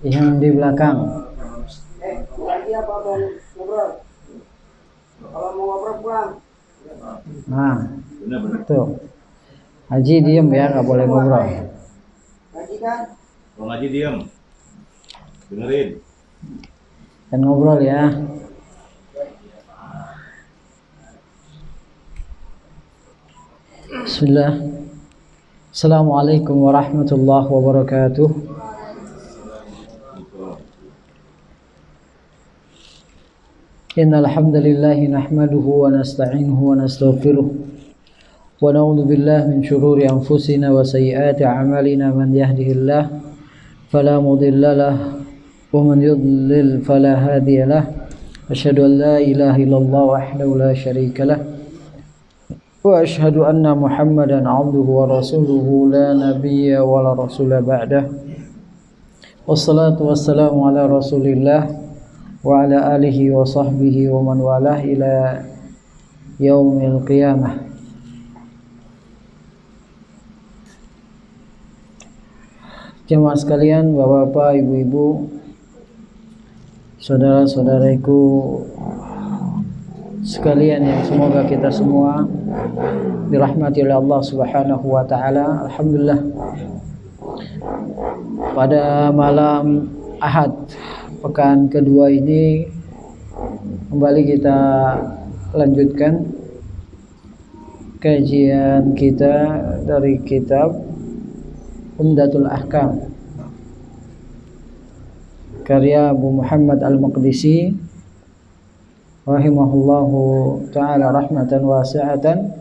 Yang di belakang. Lagi apa mau ngobrol? Kalau mau ngobrol pulang. Nah, tuh. Haji diem ya, nggak boleh ngobrol. Ngaji kan? Kalau ngaji diem, dengerin. Dan ngobrol ya. Bismillah. Assalamualaikum warahmatullahi wabarakatuh. Innal hamdalillah nahmaduhu wa nasta'inuhu wa nastaghfiruh wa na'udzu billahi min shururi anfusina wa sayyiati a'malina. Man yahdihillahu fala mudilla lahu wa man yudlil fala hadiya lahu. Asyhadu an la ilaha illallah wahdahu la syarika lahu wa asyhadu anna Muhammadan 'abduhu wa rasuluhu la nabiyya wa la rasula ba'dah. Wassalatu wassalamu ala Rasulillah wa ala alihi wa sahbihi wa man walah ila yaumil qiyamah. Jemaah sekalian, bapak-bapak, ibu-ibu, saudara-saudaraku sekalian yang semoga kita semua dirahmati oleh Allah Subhanahu wa taala. Alhamdulillah, pada malam Ahad pekan kedua ini kembali kita lanjutkan kajian kita dari kitab Umdatul Ahkam karya Abu Muhammad Al-Maqdisi rahimahullahu ta'ala rahmatan wasi'atan,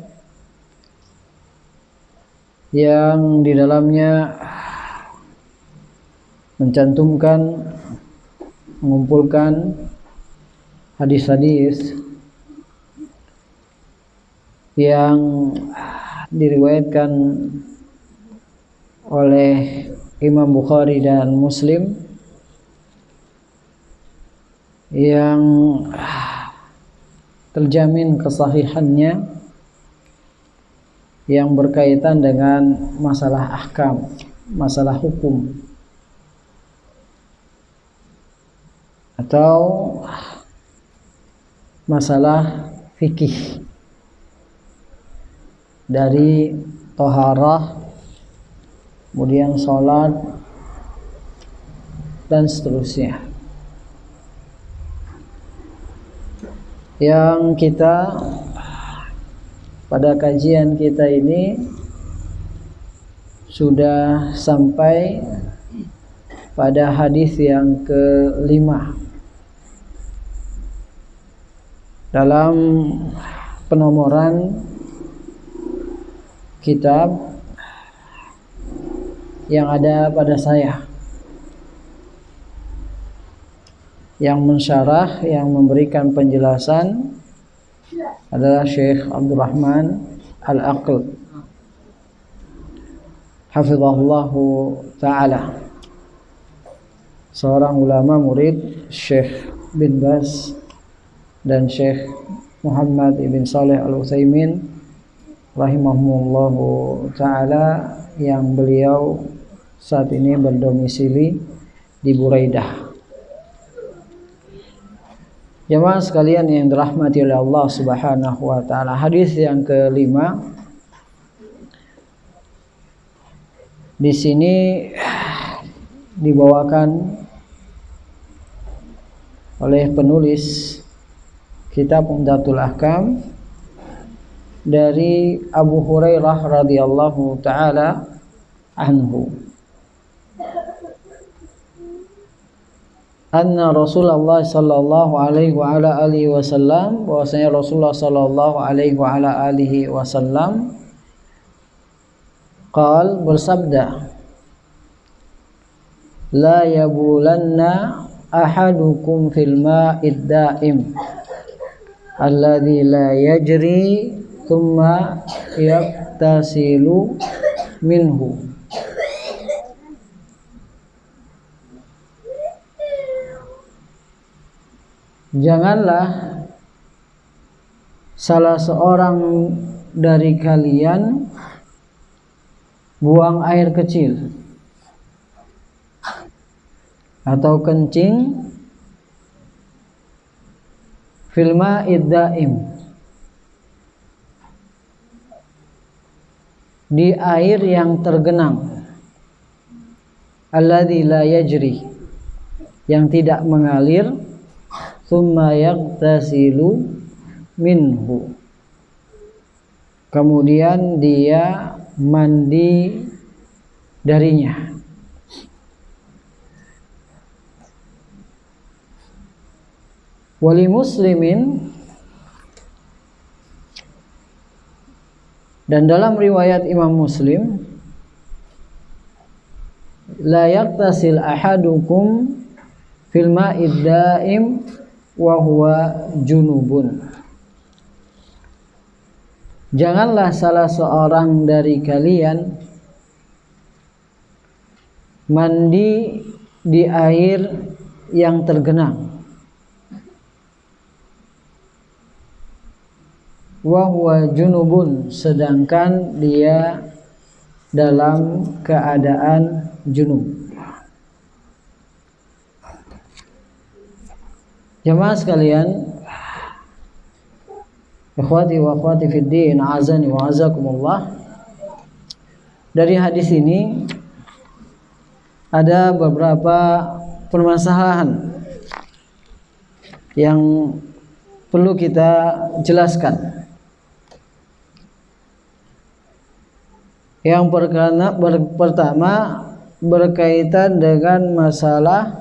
yang di dalamnya mencantumkan, mengumpulkan hadis-hadis yang diriwayatkan oleh Imam Bukhari dan Muslim yang terjamin kesahihannya, yang berkaitan dengan masalah ahkam, masalah hukum atau masalah fikih dari toharah, kemudian sholat dan seterusnya, yang kita pada kajian kita ini sudah sampai pada hadis yang kelima dalam penomoran kitab yang ada pada saya. Yang mensyarah, yang memberikan penjelasan adalah Syekh Abdurrahman Al-Aql hafizahullahu ta'ala, seorang ulama murid Syekh bin Baz dan Syekh Muhammad ibn Saleh Al-Utsaimin rahimahumullahu ta'ala, yang beliau saat ini berdomisili di Buraidah. Jemaah sekalian yang dirahmati oleh Allah Subhanahu wa taala, hadis yang kelima di sini dibawakan oleh penulis kitab Umdatul Ahkam dari Abu Hurairah radhiyallahu taala anhu, anna Rasulullah sallallahu alaihi wa ala alihi wasallam, bahwasanya Rasulullah sallallahu alaihi wa ala alihi wasallam qal, bersabda, la yabulanna ahadukum fil ma'id da'im alladhi la yajri thumma yaktasilu minhu. Janganlah salah seorang dari kalian buang air kecil atau kencing fil ma'id daim, di air yang tergenang, alladzi la yajri, yang tidak mengalir, tsumma yaghtasilu minhu, kemudian dia mandi darinya. Wali muslimin, dan dalam riwayat Imam Muslim, la yaktasil ahadukum fil ma'id daim wa huwa junubun. Janganlah salah seorang dari kalian mandi di air yang tergenang, wa huwa junubun, sedangkan dia dalam keadaan junub. Jemaah sekalian, ikhwati wa akhwati fid din, azani wa azakumullah, dari hadis ini ada beberapa permasalahan yang perlu kita jelaskan. Yang pertama berkaitan dengan masalah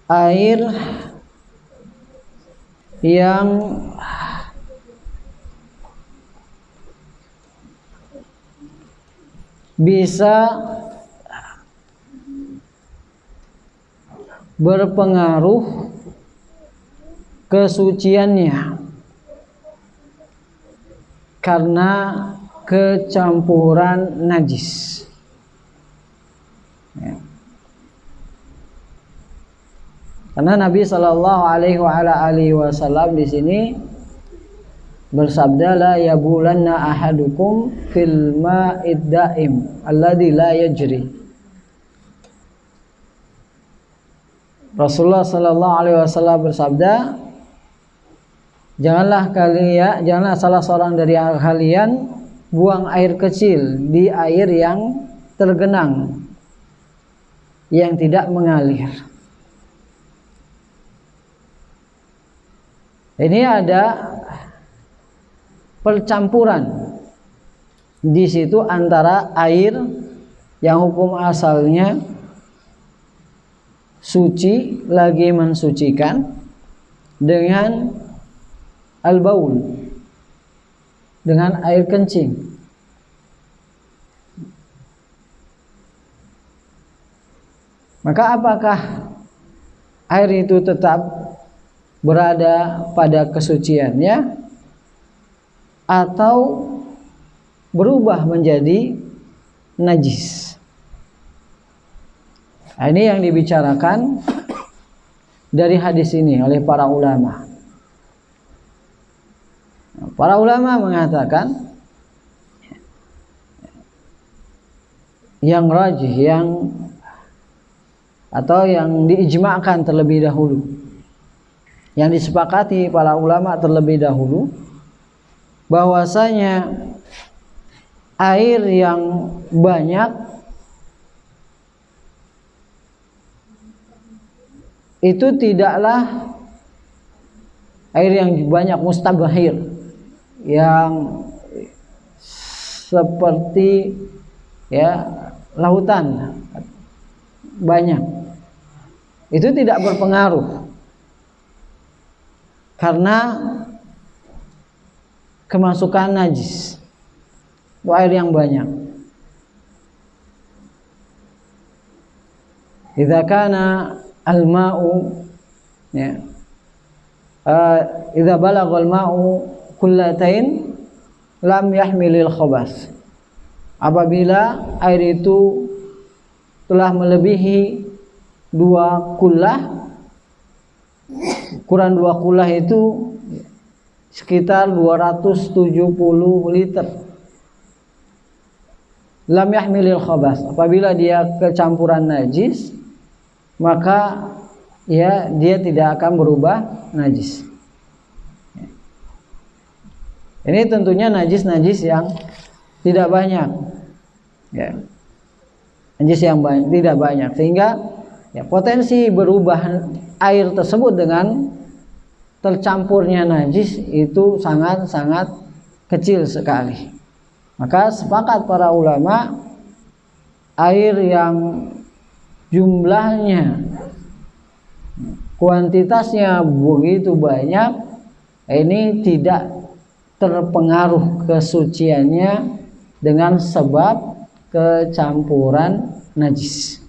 air yang bisa berpengaruh kesuciannya karena kecampuran najis. Ya. Karena Nabi Shallallahu Alaihi Wasallam di sini bersabda, la yabulanna ahadukum fil ma'id daim alladzi la yajri. Rasulullah Shallallahu Alaihi Wasallam bersabda, janganlah salah seorang dari kalian buang air kecil di air yang tergenang, yang tidak mengalir. Ini ada percampuran di situ antara air yang hukum asalnya suci, lagi mensucikan, dengan al-baul, dengan air kencing. Maka apakah air itu tetap berada pada kesuciannya atau berubah menjadi najis? Nah, ini yang dibicarakan dari hadis ini oleh para ulama. Para ulama mengatakan yang rajih, atau yang diijma'kan terlebih dahulu, yang disepakati para ulama terlebih dahulu, bahwasanya air yang banyak itu tidaklah air yang banyak mustabahir, yang seperti lautan banyak, itu tidak berpengaruh karena kemasukan najis. Itu air yang banyak. Idza kana al-ma'u, idza balagha al-ma'u kullatain lam yahmilil khabath. Apabila air itu telah melebihi 2 kullah, ukuran 2 kullah itu sekitar 270 liter. Lam yahmilil khabas. Apabila dia kecampuran najis, maka ya dia tidak akan berubah najis. Ini tentunya najis-najis yang tidak banyak. Ya. Najis yang tidak banyak, sehingga ya, potensi berubah air tersebut dengan tercampurnya najis itu sangat-sangat kecil sekali. Maka sepakat para ulama, air yang jumlahnya, kuantitasnya begitu banyak, ini tidak terpengaruh kesuciannya dengan sebab kecampuran najis.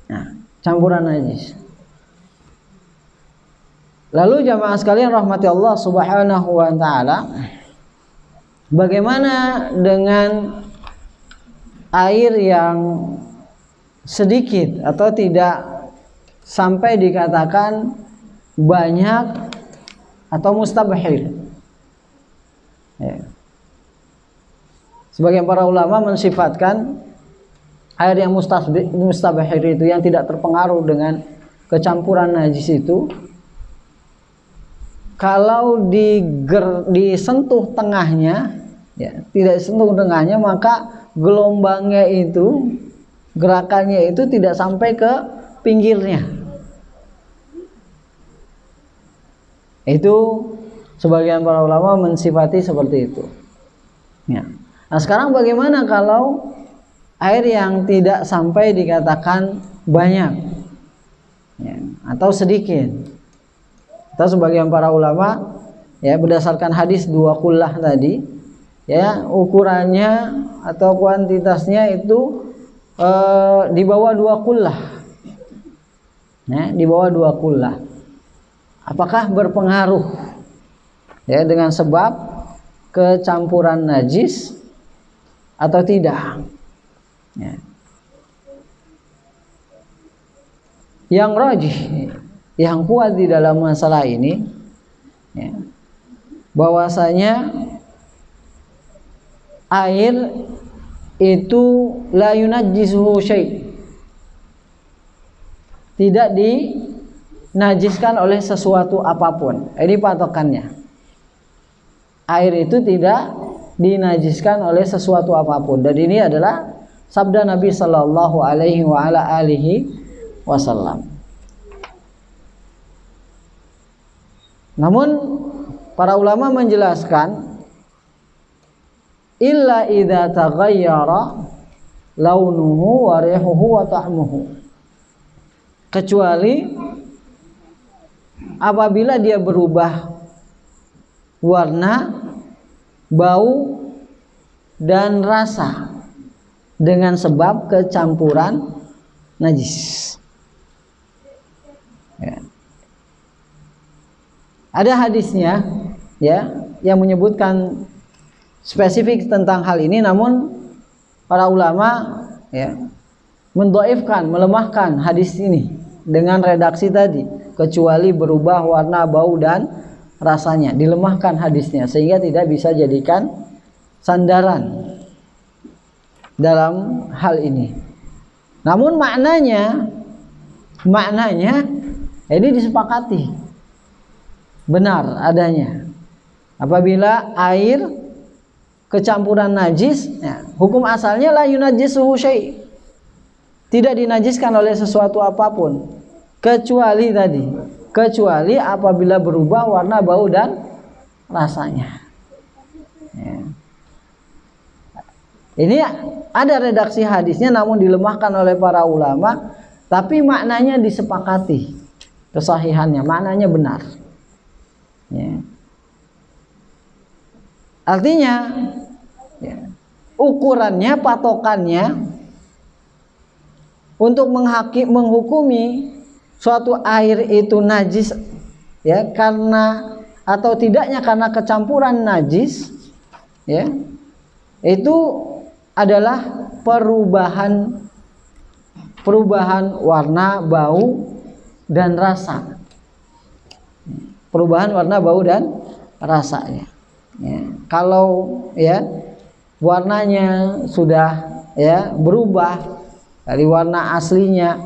Nah, campuran najis. Lalu jamaah sekalian rahmati Allah Subhanahu wa taala, bagaimana dengan air yang sedikit atau tidak sampai dikatakan banyak atau mustabhil? Ya. Sebagian para ulama mensifatkan air yang mustabhir itu, yang tidak terpengaruh dengan kecampuran najis itu, kalau disentuh tengahnya, ya, tidak disentuh tengahnya, maka gelombangnya itu, gerakannya itu tidak sampai ke pinggirnya. Itu sebagian para ulama mensifati seperti itu. Ya. Nah, sekarang bagaimana kalau air yang tidak sampai dikatakan banyak, ya, atau sedikit? Atau sebagian para ulama, ya, berdasarkan hadis 2 kullah tadi, ya, ukurannya atau kuantitasnya itu di bawah 2 kullah, ya, di bawah 2 kullah. Apakah berpengaruh, ya, dengan sebab kecampuran najis atau tidak? Ya. Yang rajih, yang kuat di dalam masalah ini, ya, bahwasanya air itu la yunajjisuhu syai', tidak dinajiskan oleh sesuatu apapun. Ini patokannya. Air itu tidak dinajiskan oleh sesuatu apapun, dan ini adalah sabda Nabi Sallallahu Alaihi Wasallam. Namun para ulama menjelaskan, illa idza taghayyara launuhu wa rihuhu wa ta'muhu, kecuali apabila dia berubah warna, bau, dan rasa dengan sebab kecampuran najis. Ya. Ada hadisnya, ya, yang menyebutkan spesifik tentang hal ini, namun para ulama, ya, mendhaifkan, melemahkan hadis ini dengan redaksi tadi, kecuali berubah warna, bau, dan rasanya. Dilemahkan hadisnya sehingga tidak bisa jadikan sandaran dalam hal ini. Namun maknanya ini disepakati benar adanya. Apabila air kecampuran najis, ya, hukum asalnya la yunajjisuhu syai', tidak dinajiskan oleh sesuatu apapun, kecuali apabila berubah warna, bau, dan rasanya. Ya. Ini ada redaksi hadisnya, namun dilemahkan oleh para ulama, tapi maknanya disepakati, kesahihannya, maknanya benar. Ya. Artinya, ya, ukurannya, patokannya untuk menghukumi suatu air itu najis, ya, karena atau tidaknya karena kecampuran najis, ya, itu adalah perubahan warna, bau, dan rasa. Perubahan warna, bau, dan rasanya. Ya. Kalau ya warnanya sudah ya berubah dari warna aslinya,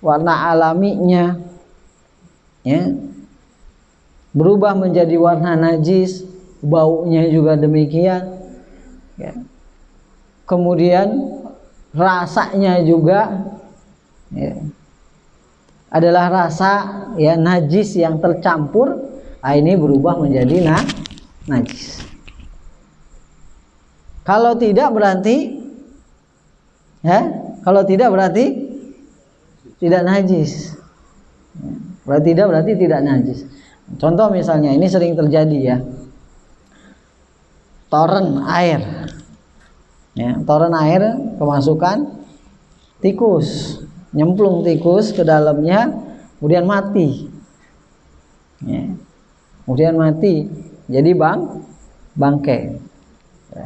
warna alaminya, ya, berubah menjadi warna najis, baunya juga demikian, ya. Kemudian rasanya juga ya, adalah rasa ya najis yang tercampur, ini berubah menjadi najis. Kalau tidak berarti ya, kalau tidak berarti tidak najis. Berarti tidak berarti tidak najis. Contoh misalnya ini sering terjadi ya. Toren air. Ya, toren air kemasukan tikus, nyemplung tikus ke dalamnya, kemudian mati. Ya. Kemudian mati, jadi bangkai.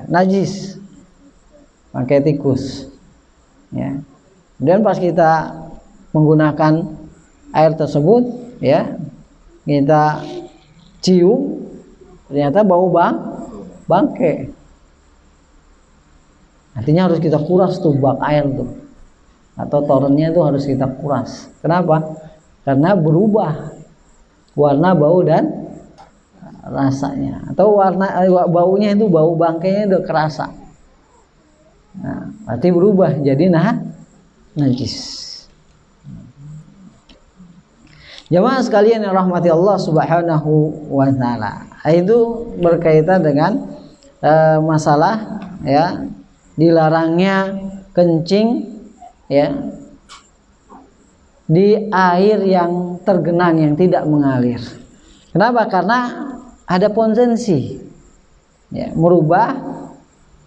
Najis, bangkai tikus. Ya. Kemudian pas kita menggunakan air tersebut, ya, kita cium, ternyata bau bangkai. Artinya harus kita kuras tuh bak air tuh, atau torennya itu harus kita kuras. Kenapa? Karena berubah warna, bau dan rasanya, atau warna baunya itu bau bangkainya udah kerasa. Nah, berarti berubah jadi najis. Jamaah sekalian yang rahmati Allah Subhanahu wa taala, itu berkaitan dengan masalah ya dilarangnya kencing ya di air yang tergenang, yang tidak mengalir. Kenapa? Karena ada potensi ya merubah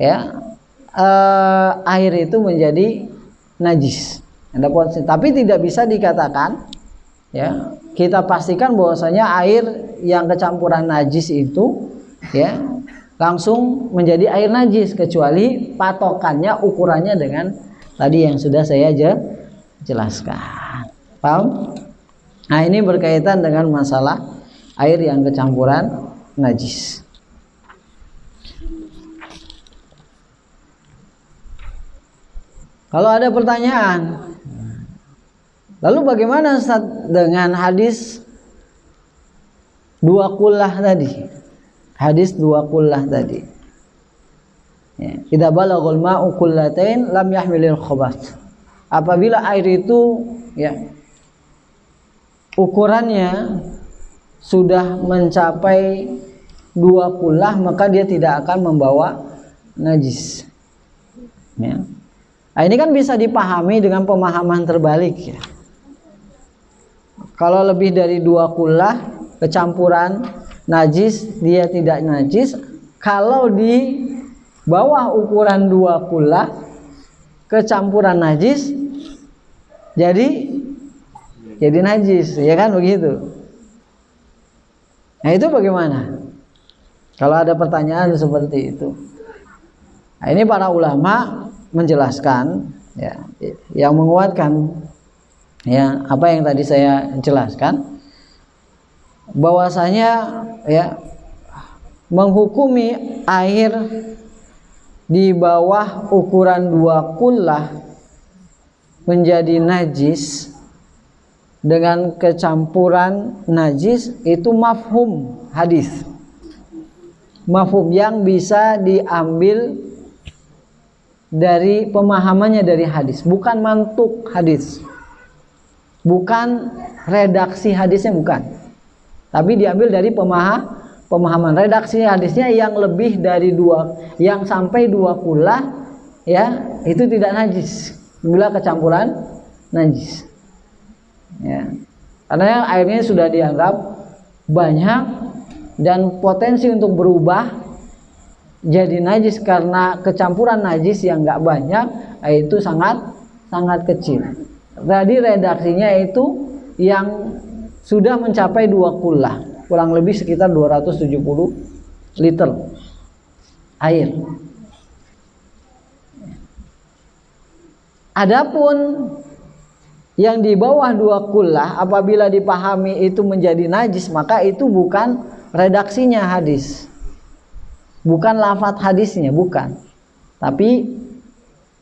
ya air itu menjadi najis. Ada potensi, tapi tidak bisa dikatakan ya kita pastikan bahwasanya air yang kecampuran najis itu ya langsung menjadi air najis, kecuali patokannya, ukurannya dengan tadi yang sudah saya jelaskan. Paham? Nah, ini berkaitan dengan masalah air yang kecampuran najis. Kalau ada pertanyaan, lalu bagaimana dengan hadis dua kullah tadi? Hadis dua kullah tadi. Ya, idza balaghal ma'u kullatain lam yahmilil khabath. Apabila air itu ya ukurannya sudah mencapai dua kullah, maka dia tidak akan membawa najis. Ya. Nah, ini kan bisa dipahami dengan pemahaman terbalik ya. Kalau lebih dari dua kullah kecampuran najis, dia tidak najis. Kalau di bawah ukuran dua kullah kecampuran najis, jadi najis, ya kan begitu. Nah, itu bagaimana kalau ada pertanyaan seperti itu? Nah, ini para ulama menjelaskan ya, yang menguatkan ya apa yang tadi saya jelaskan, bahwasanya ya menghukumi air di bawah ukuran dua kullah menjadi najis dengan kecampuran najis itu mafhum hadis, mafhum yang bisa diambil dari pemahamannya dari hadis, bukan mantuk hadis, bukan redaksi hadisnya, bukan, tapi diambil dari pemahaman redaksi hadisnya yang lebih dari dua, yang sampai dua kullah ya itu tidak najis bila kecampuran najis ya, karena airnya sudah dianggap banyak dan potensi untuk berubah jadi najis karena kecampuran najis yang nggak banyak itu sangat kecil. Jadi redaksinya itu yang sudah mencapai dua kullah, kurang lebih sekitar 270 liter air. Adapun yang di bawah dua kullah apabila dipahami itu menjadi najis, maka itu bukan redaksinya hadis, bukan lafadz hadisnya, bukan, tapi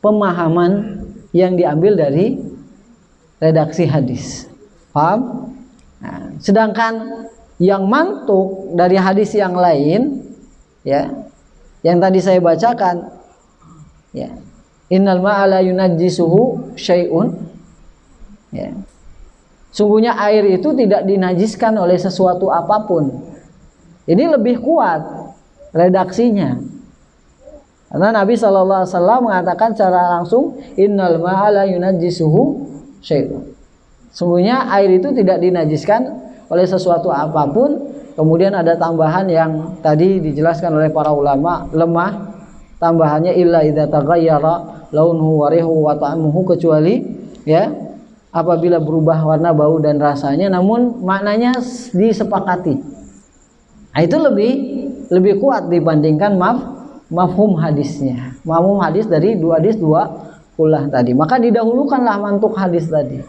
pemahaman yang diambil dari redaksi hadis. Paham? Nah, sedangkan yang mantuk dari hadis yang lain, ya, yang tadi saya bacakan, ya, innal ma'a la yunajjisuhu syai'un, ya, sungguhnya air itu tidak dinajiskan oleh sesuatu apapun. Ini lebih kuat redaksinya, karena Nabi SAW mengatakan secara langsung, innal ma'a la yunajjisuhu syai'un, sungguhnya air itu tidak dinajiskan oleh sesuatu apapun. Kemudian ada tambahan yang tadi dijelaskan oleh para ulama, lemah tambahannya, illa idza taghayyara launuhu wa rihuhu wa ta'amuhu, kecuali ya apabila berubah warna, bau dan rasanya, namun maknanya disepakati. Nah, itu lebih kuat dibandingkan mafhum hadisnya. Mafhum hadis dari dua kulah tadi. Maka didahulukanlah mantuk hadis tadi.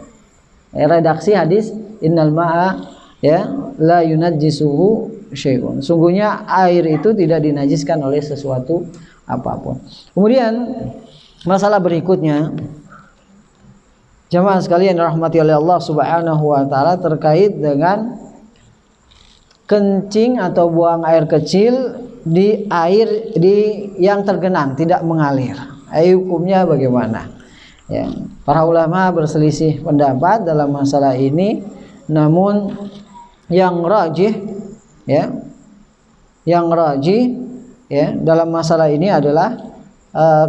Redaksi hadis innal ma'a ya la yunajjisuhu syai'un, sungguhnya air itu tidak dinajiskan oleh sesuatu apapun. Kemudian masalah berikutnya, jamaah sekalian rahmati oleh Allah Subhanahu wa taala, terkait dengan kencing atau buang air kecil di air yang tergenang, tidak mengalir. Hukumnya bagaimana? Ya, para ulama berselisih pendapat dalam masalah ini, namun yang rajih ya dalam masalah ini adalah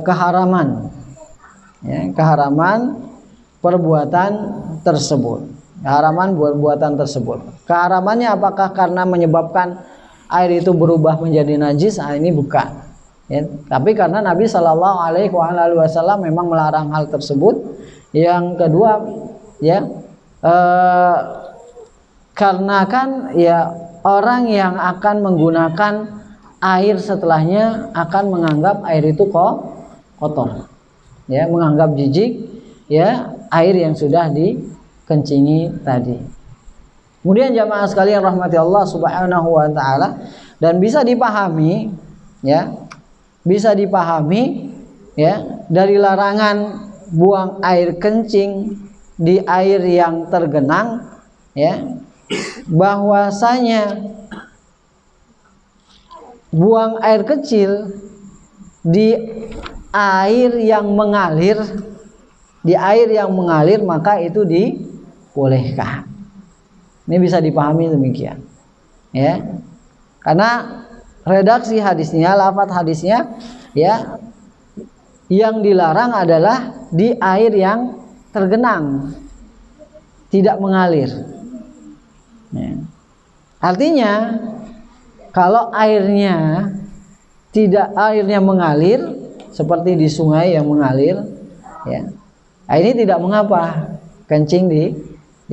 keharaman perbuatan tersebut. Keharamannya apakah karena menyebabkan air itu berubah menjadi najis? Ini bukan. Ya, tapi karena Nabi Shallallahu Alaihi Wasallam memang melarang hal tersebut. Yang kedua, ya, karena kan ya orang yang akan menggunakan air setelahnya akan menganggap air itu kotor, ya, menganggap jijik, ya, air yang sudah dikencingi tadi. Kemudian jamaah sekalian rahmati Allah Subhanahu wa taala, dan bisa dipahami ya dari larangan buang air kencing di air yang tergenang, ya, bahwasanya buang air kecil di air yang mengalir, maka itu dibolehkan. Ini bisa dipahami demikian, ya, karena redaksi hadisnya, lafadz hadisnya, ya, yang dilarang adalah di air yang tergenang, tidak mengalir. Ya. Artinya kalau airnya mengalir seperti di sungai yang mengalir, ya, ini tidak mengapa kencing di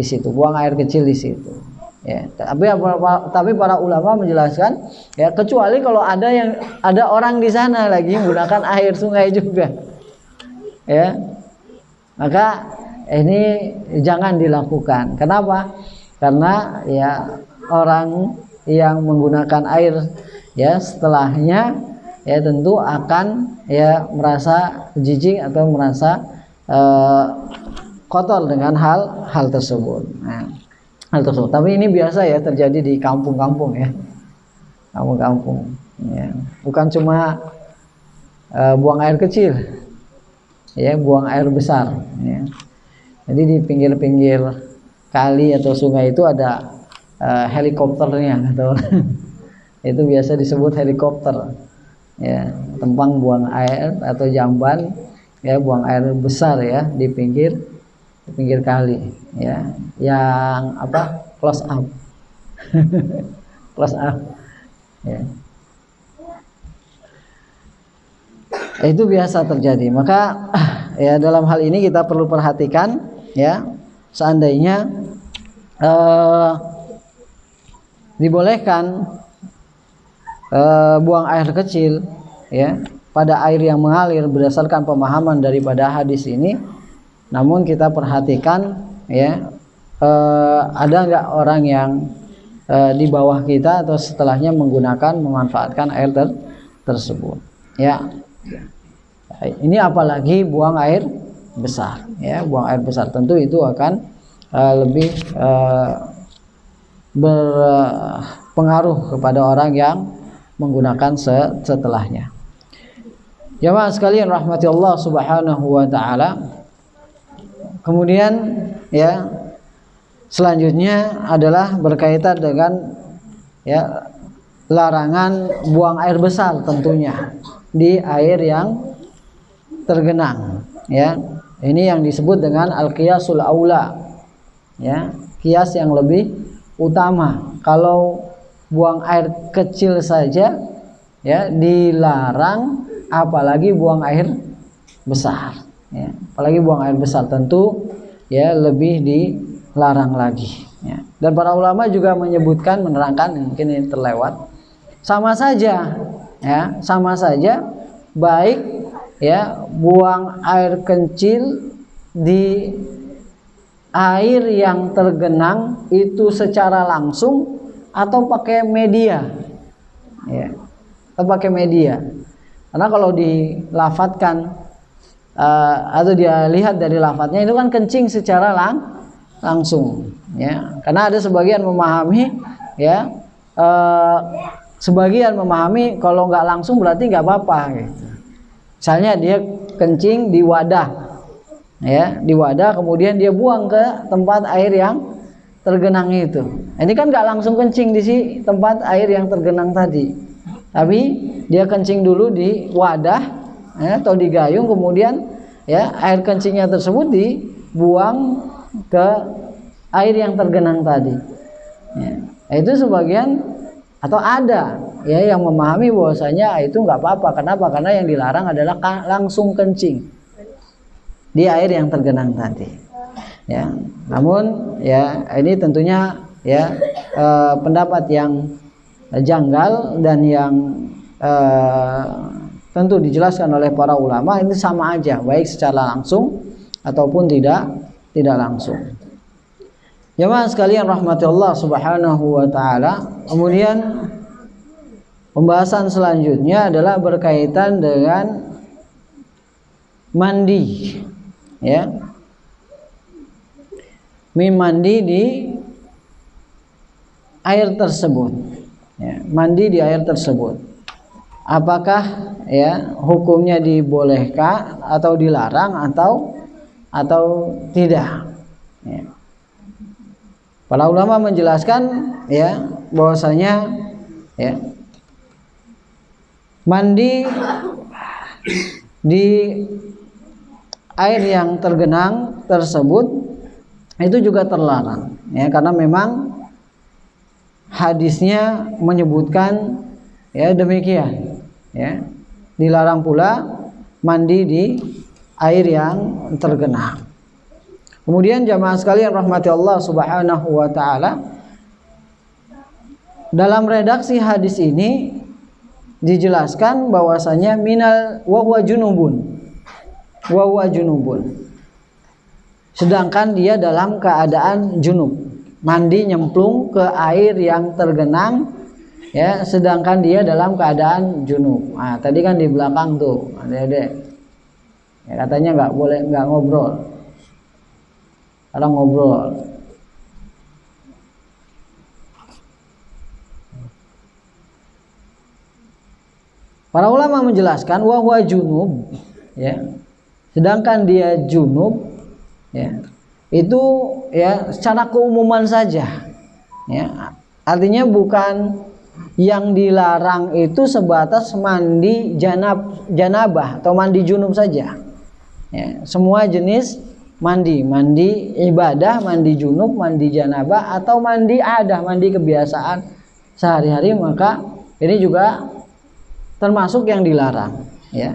situ, buang air kecil di situ. Ya, tapi para ulama menjelaskan, ya, kecuali kalau ada orang di sana lagi menggunakan air sungai juga, ya, maka ini jangan dilakukan. Kenapa? Karena ya orang yang menggunakan air, ya, setelahnya, ya, tentu akan, ya, merasa jijik atau merasa kotor dengan hal tersebut. Nah, hal tersebut. Tapi ini biasa ya terjadi di kampung-kampung, ya, kampung-kampung. Ya. Bukan cuma buang air kecil, ya, buang air besar. Ya. Jadi di pinggir-pinggir kali atau sungai itu ada helikopternya, atau itu biasa disebut helikopter, ya, tempat buang air atau jamban, ya, buang air besar, ya, di pinggir kali, ya, yang apa, close up close up, ya. Itu biasa terjadi. Maka ya dalam hal ini kita perlu perhatikan, ya, seandainya dibolehkan buang air kecil, ya, pada air yang mengalir berdasarkan pemahaman daripada hadis ini, namun kita perhatikan, ya, ada nggak orang yang di bawah kita atau setelahnya memanfaatkan air tersebut. Ya. Ini apalagi buang air besar, ya, buang air besar tentu itu akan lebih berpengaruh kepada orang yang menggunakan setelahnya. Jamaah sekalian rahmati Allah Subhanahu wa taala. Kemudian ya, selanjutnya adalah berkaitan dengan ya larangan buang air besar tentunya di air yang tergenang, ya. Ini yang disebut dengan al-qiyasul aula, ya, kias yang lebih utama. Kalau buang air kecil saja ya dilarang, apalagi buang air besar, ya. Apalagi buang air besar tentu ya lebih dilarang lagi, ya. Dan para ulama juga menyebutkan, menerangkan, mungkin ini terlewat, sama saja ya, sama saja baik ya buang air kecil di air yang tergenang itu secara langsung atau pakai media, ya, atau pakai media. Karena kalau dilafatkan atau dia lihat dari lafadznya itu kan kencing secara langsung, ya. Karena ada sebagian memahami, ya, sebagian memahami kalau nggak langsung berarti nggak apa-apa, gitu. Misalnya dia kencing di wadah, ya, di wadah, kemudian dia buang ke tempat air yang tergenang itu. Ini kan nggak langsung kencing di tempat air yang tergenang tadi, tapi dia kencing dulu di wadah, ya, atau di gayung, kemudian ya air kencingnya tersebut dibuang ke air yang tergenang tadi. Ya, itu sebagian atau ada ya yang memahami bahwasanya itu nggak apa-apa. Kenapa? Karena yang dilarang adalah langsung kencing di air yang tergenang tadi, ya. Namun ya ini tentunya ya pendapat yang janggal dan yang tentu dijelaskan oleh para ulama itu sama aja, baik secara langsung ataupun tidak langsung. Jemaah sekalian rahmati Allah Subhanahu wa taala. Kemudian pembahasan selanjutnya adalah berkaitan dengan mandi, ya. Mandi di air tersebut, ya, mandi di air tersebut. Apakah ya hukumnya dibolehkan atau dilarang atau tidak, ya. Para ulama menjelaskan ya bahwasanya ya mandi di air yang tergenang tersebut itu juga terlarang, ya, karena memang hadisnya menyebutkan ya demikian, ya. Dilarang pula mandi di air yang tergenang. Kemudian jamaah sekalian rahmati Allah Subhanahu wa taala, dalam redaksi hadis ini dijelaskan bahwasanya minal wa huwa junubun, wa huwa junubun, sedangkan dia dalam keadaan junub, mandi nyemplung ke air yang tergenang, ya, sedangkan dia dalam keadaan junub. Nah, tadi kan di belakang tuh Adek-adek ya, katanya nggak boleh, nggak ngobrol. Orang ngobrol. Para ulama menjelaskan wa huwa junub, ya. Sedangkan dia junub, ya. Itu ya secara keumuman saja, ya. Artinya bukan yang dilarang itu sebatas mandi janabah atau mandi junub saja, ya. Semua jenis mandi ibadah, mandi junub, mandi janabah, atau mandi adah, mandi kebiasaan sehari-hari, maka ini juga termasuk yang dilarang, ya.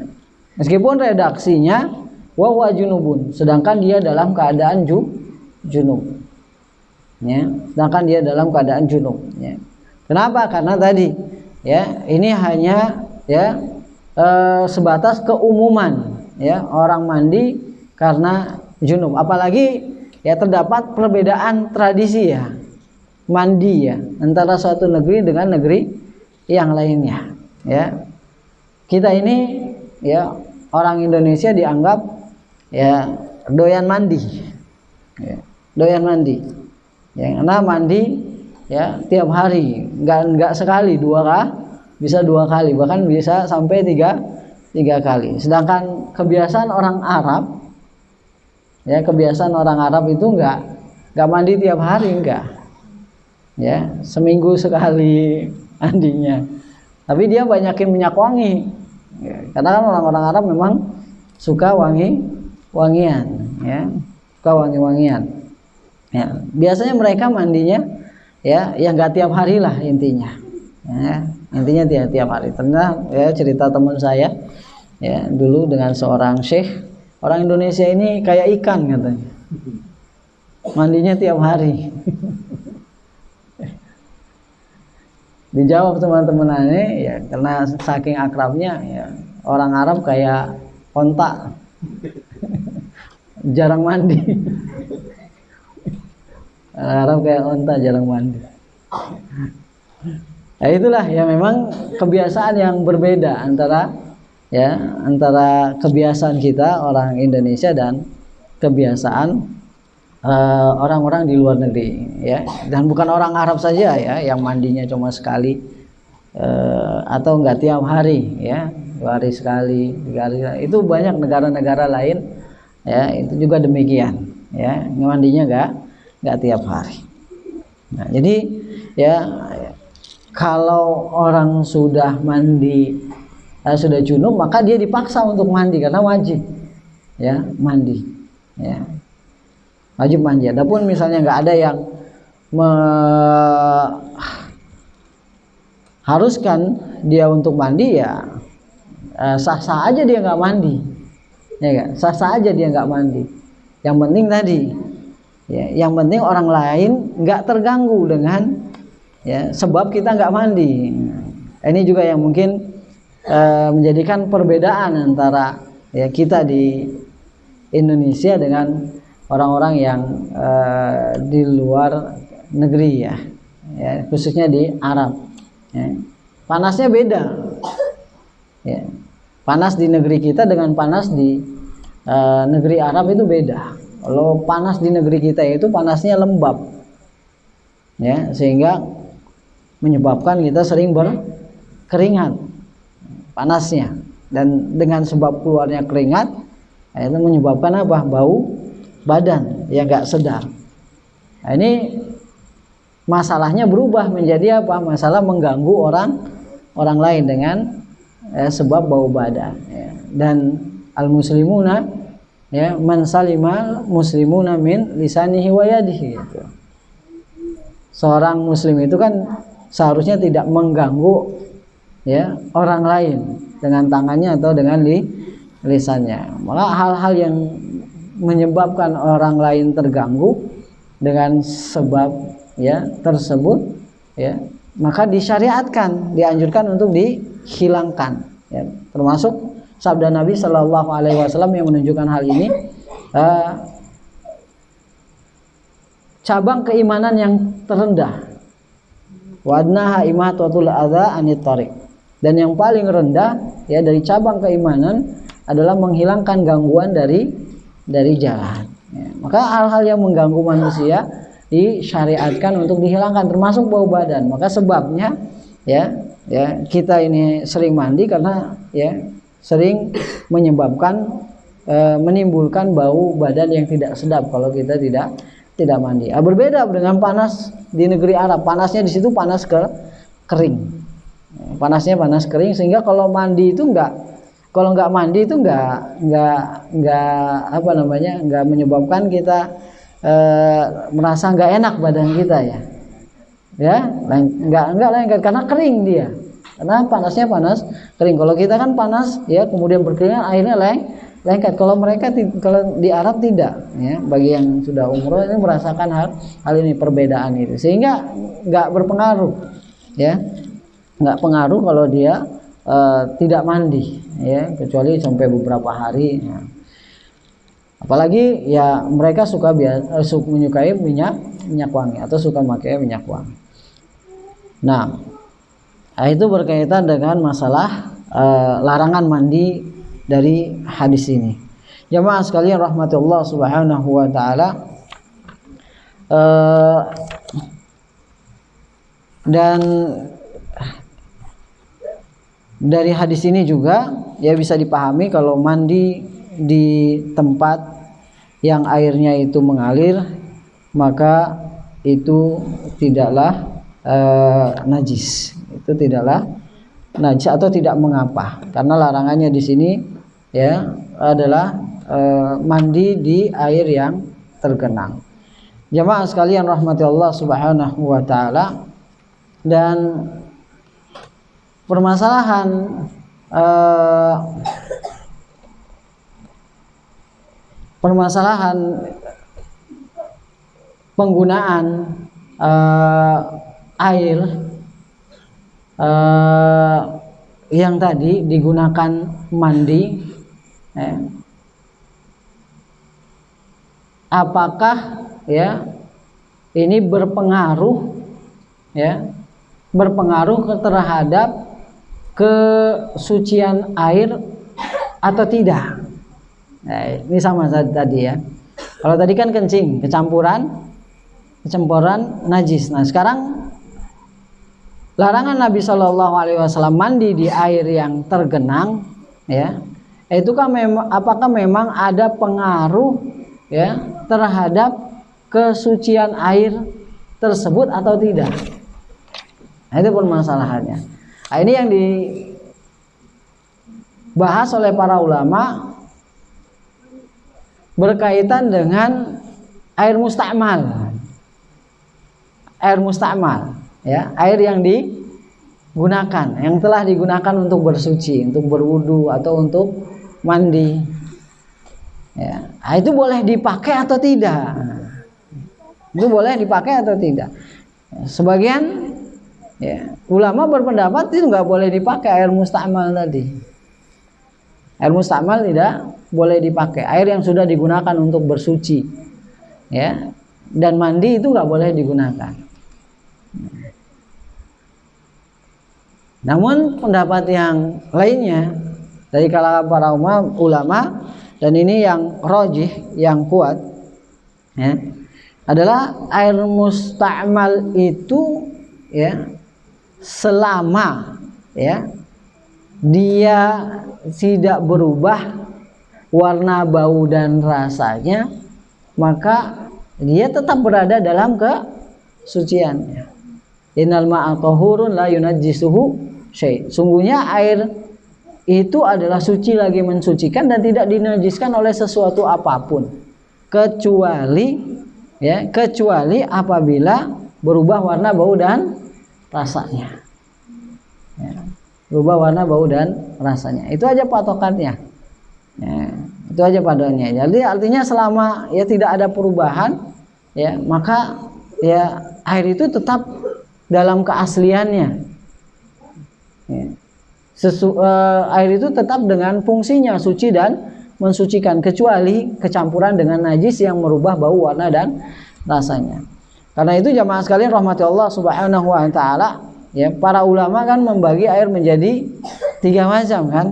Meskipun redaksinya wa huwa junubun, sedangkan dia dalam keadaan junub, ya. Sedangkan dia dalam keadaan junub, ya. Kenapa? Karena tadi ya ini hanya ya sebatas keumuman, ya, orang mandi karena junub. Apalagi ya terdapat perbedaan tradisi, ya. mandi ya antara suatu negeri dengan negeri yang lainnya ya. Kita ini ya orang Indonesia dianggap ya doyan mandi ya, doyan mandi ya, karena mandi ya tiap hari, nggak sekali, bisa 2 kali, bahkan bisa sampai 3 kali. Sedangkan kebiasaan orang Arab ya, kebiasaan orang Arab itu nggak mandi tiap hari, enggak ya, seminggu sekali mandinya, tapi dia banyakin minyak wangi ya, karena kan orang-orang Arab memang suka wangian ya, suka wangi-wangian ya. Biasanya mereka mandinya ya nggak tiap hari lah intinya ya, intinya tiap hari. Pernah ya cerita teman saya ya dulu dengan seorang syekh, orang Indonesia ini kayak ikan katanya, mandinya tiap hari. Dijawab teman-temannya ya, karena saking akrabnya ya, orang Arab kayak onta, jarang mandi. Orang Arab kayak onta, jarang mandi. Nah, itulah ya, memang kebiasaan yang berbeda antara kebiasaan kita orang Indonesia dan kebiasaan orang-orang di luar negeri ya. Dan bukan orang Arab saja ya yang mandinya cuma sekali atau enggak tiap hari ya, 2 hari sekali, 3 hari. Itu banyak negara-negara lain ya, itu juga demikian ya, mandinya enggak tiap hari. Nah, jadi ya kalau orang sudah mandi, sudah junub, maka dia dipaksa untuk mandi karena wajib ya mandi ya, wajib mandi. Adapun misalnya nggak ada yang haruskan dia untuk mandi ya, sah-sah aja dia nggak mandi ya gak? Sah-sah aja dia nggak mandi. Yang penting tadi ya, yang penting orang lain nggak terganggu dengan ya sebab kita nggak mandi. Ini juga yang mungkin menjadikan perbedaan antara ya kita di Indonesia dengan orang-orang yang di luar negeri ya, khususnya di Arab ya. Panasnya beda ya, panas di negeri kita dengan panas di negeri Arab itu beda. Kalau panas di negeri kita itu panasnya lembab ya, sehingga menyebabkan kita sering berkeringat panasnya, dan dengan sebab keluarnya keringat itu menyebabkan apa? Bau badan yang enggak sedap. Nah, ini masalahnya berubah menjadi apa? Masalah mengganggu orang lain dengan sebab bau badan ya. Dan al muslimuna ya man salimal muslimuna min lisanihi wa yadihi gitu. Seorang muslim itu kan seharusnya tidak mengganggu ya orang lain dengan tangannya atau dengan lisannya. Maka hal-hal yang menyebabkan orang lain terganggu dengan sebab ya tersebut ya, maka disyariatkan, dianjurkan untuk dihilangkan ya. Termasuk sabda Nabi Shallallahu Alaihi Wasallam yang menunjukkan hal ini, cabang keimanan yang terendah, wadnaha imatatul adza anit thariq, dan yang paling rendah ya dari cabang keimanan adalah menghilangkan gangguan dari jalan ya. Maka hal-hal yang mengganggu manusia disyariatkan untuk dihilangkan, termasuk bau badan. Maka sebabnya ya kita ini sering mandi karena ya sering menyebabkan menimbulkan bau badan yang tidak sedap kalau kita tidak mandi. Berbeda dengan panas di negeri Arab. Panasnya di situ panas kering. Panasnya panas kering, sehingga kalau mandi itu kalau nggak mandi itu nggak menyebabkan kita merasa nggak enak badan kita ya nggak lengket karena kering dia, karena panasnya panas kering. Kalau kita kan panas ya kemudian berkeringat akhirnya lengket. Kalau kalau di Arab tidak ya. Bagi yang sudah umroh ini merasakan hal ini, perbedaan itu, sehingga nggak berpengaruh ya, nggak pengaruh kalau dia tidak mandi ya, kecuali sampai beberapa hari ya. Apalagi ya mereka menyukai minyak wangi atau suka pakai minyak wangi. Nah, itu berkaitan dengan masalah larangan mandi dari hadis ini. Jamaah sekalian rahmatullah subhanahu wa ta'ala, dan dari hadis ini juga ya bisa dipahami kalau mandi di tempat yang airnya itu mengalir maka itu tidaklah najis, itu tidaklah najis atau tidak mengapa, karena larangannya di sini ya adalah mandi di air yang tergenang. Jamaah sekalian rahmati Allah subhanahu wa ta'ala, dan permasalahan penggunaan air yang tadi digunakan mandi, apakah ya ini berpengaruh terhadap kesucian air atau tidak? Nah, ini sama tadi ya. Kalau tadi kan kencing, kecampuran najis. Nah, sekarang larangan Nabi Shallallahu Alaihi Wasallam mandi di air yang tergenang, ya, itu kan apakah memang ada pengaruh ya terhadap kesucian air tersebut atau tidak? Nah, itu permasalahannya. Nah, ini yang dibahas oleh para ulama berkaitan dengan air mustakmal. Air mustakmal, ya, air yang digunakan, yang telah digunakan untuk bersuci, untuk berwudu atau untuk mandi. Ya, nah, itu boleh dipakai atau tidak? Itu boleh dipakai atau tidak? Sebagian ya, ulama berpendapat itu nggak boleh dipakai air mustakmal tadi. Air mustakmal tidak boleh dipakai. Air yang sudah digunakan untuk bersuci, ya, dan mandi itu nggak boleh digunakan. Namun pendapat yang lainnya dari kalangan para ulama, dan ini yang rajih, yang kuat, ya, adalah air mustakmal itu ya selama ya dia tidak berubah warna, bau dan rasanya, maka dia tetap berada dalam kesuciannya. Innal ma'a tahurun la yunajjisuhu syai'. Sungguhnya air itu adalah suci lagi mensucikan dan tidak dinajiskan oleh sesuatu apapun, kecuali apabila berubah warna, bau dan rasanya. Ya, berubah warna, bau dan rasanya. Itu aja patokannya. Ya, itu aja patokannya. Jadi artinya selama ya tidak ada perubahan, ya, maka ya air itu tetap dalam keasliannya. Ya. Air itu tetap dengan fungsinya suci dan mensucikan, kecuali kecampuran dengan najis yang merubah bau, warna dan rasanya. Karena itu jamaah sekalian rahmati Allah subhanahu wa ta'ala, ya, para ulama kan membagi air menjadi 3 macam kan.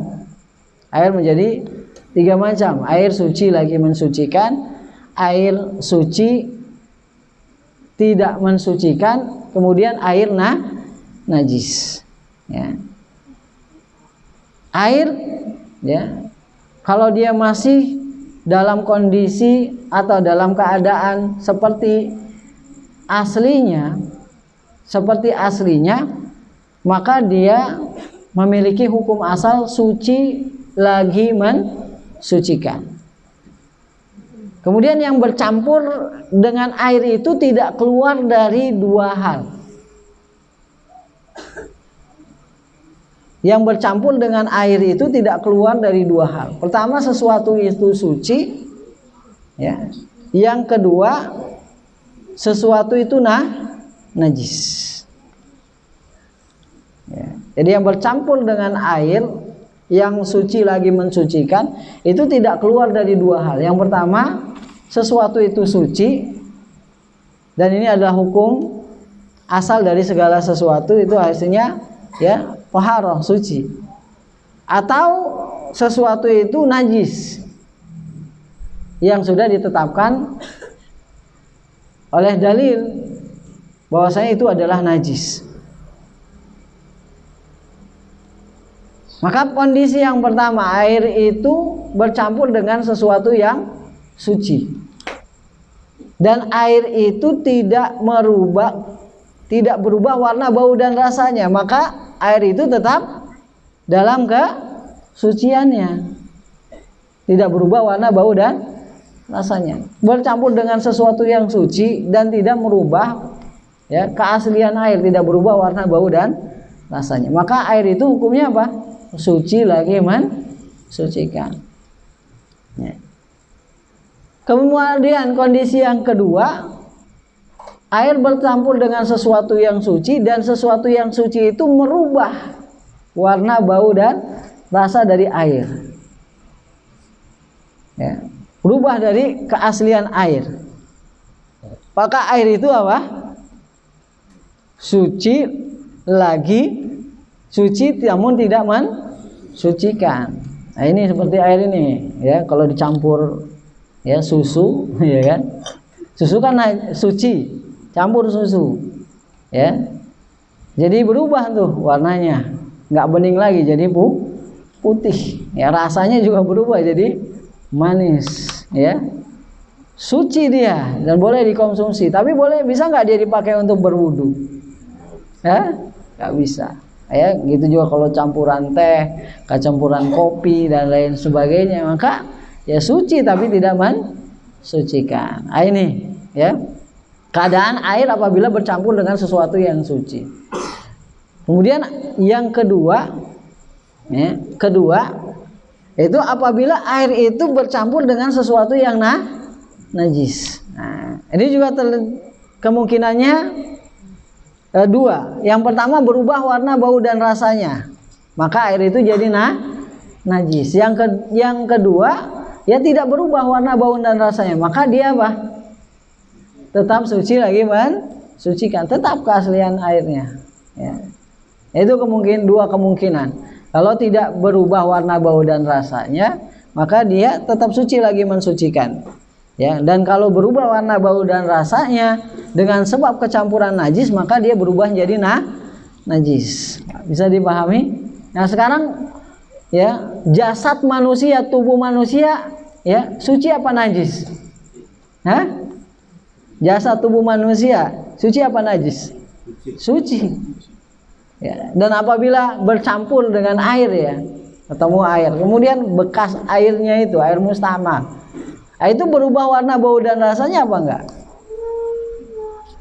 Air menjadi 3 macam. Air suci lagi mensucikan, air suci tidak mensucikan, kemudian air najis. Ya. Air ya kalau dia masih dalam kondisi atau dalam keadaan seperti aslinya, maka dia memiliki hukum asal suci lagi mensucikan. Kemudian yang bercampur dengan air itu tidak keluar dari 2 hal. Yang bercampur dengan air itu tidak keluar dari 2 hal. Pertama, sesuatu itu suci, ya. Yang kedua, sesuatu itu najis. Ya. Jadi yang bercampur dengan air yang suci lagi mensucikan, itu tidak keluar dari dua hal. Yang pertama, sesuatu itu suci, dan ini adalah hukum asal dari segala sesuatu, itu hasilnya ya taharah, suci. Atau sesuatu itu najis yang sudah ditetapkan oleh dalil bahwasanya itu adalah najis. Maka kondisi yang pertama, air itu bercampur dengan sesuatu yang suci. Dan air itu tidak berubah warna, bau dan rasanya. Maka air itu tetap dalam kesuciannya. Tidak berubah warna, bau dan rasanya. Bercampur dengan sesuatu yang suci dan tidak merubah ya keaslian air, tidak berubah warna, bau dan rasanya. Maka air itu hukumnya apa? Suci lagi mensucikan. Ya. Kemudian kondisi yang kedua, air bercampur dengan sesuatu yang suci dan sesuatu yang suci itu merubah warna, bau dan rasa dari air. Ya. Berubah dari keaslian air. Maka air itu apa? Suci lagi suci namun tidak mensucikan. Nah, ini seperti air ini ya, kalau dicampur ya susu ya kan. Susu kan suci, campur susu. Ya. Jadi berubah tuh warnanya. Enggak bening lagi jadi putih. Ya, rasanya juga berubah jadi manis ya. Suci dia dan boleh dikonsumsi. Tapi bisa enggak dia dipakai untuk berwudu? Ya? Enggak bisa. Ya, gitu juga kalau campuran teh, campuran kopi dan lain sebagainya, maka ya suci tapi tidak mensucikan. Nah, ini ya keadaan air apabila bercampur dengan sesuatu yang suci. Kemudian yang kedua, ya, itu apabila air itu bercampur dengan sesuatu yang najis. Nah, ini juga kemungkinannya dua. Yang pertama berubah warna, bau dan rasanya, maka air itu jadi najis. Yang kedua ya tidak berubah warna, bau dan rasanya, maka dia apa? Tetap suci lagi mensucikan, tetap keaslian airnya. Ya. Itu dua kemungkinan. Kalau tidak berubah warna, bau dan rasanya, maka dia tetap suci lagi mensucikan. Ya, dan kalau berubah warna, bau dan rasanya dengan sebab kecampuran najis, maka dia berubah jadi najis. Bisa dipahami? Nah, sekarang ya, jasad manusia, tubuh manusia ya, suci apa najis? Hah? Jasad tubuh manusia suci apa najis? Suci. Ya, dan apabila bercampur dengan air ya, ketemu air, kemudian bekas airnya itu air mustamal, itu berubah warna, bau dan rasanya apa enggak?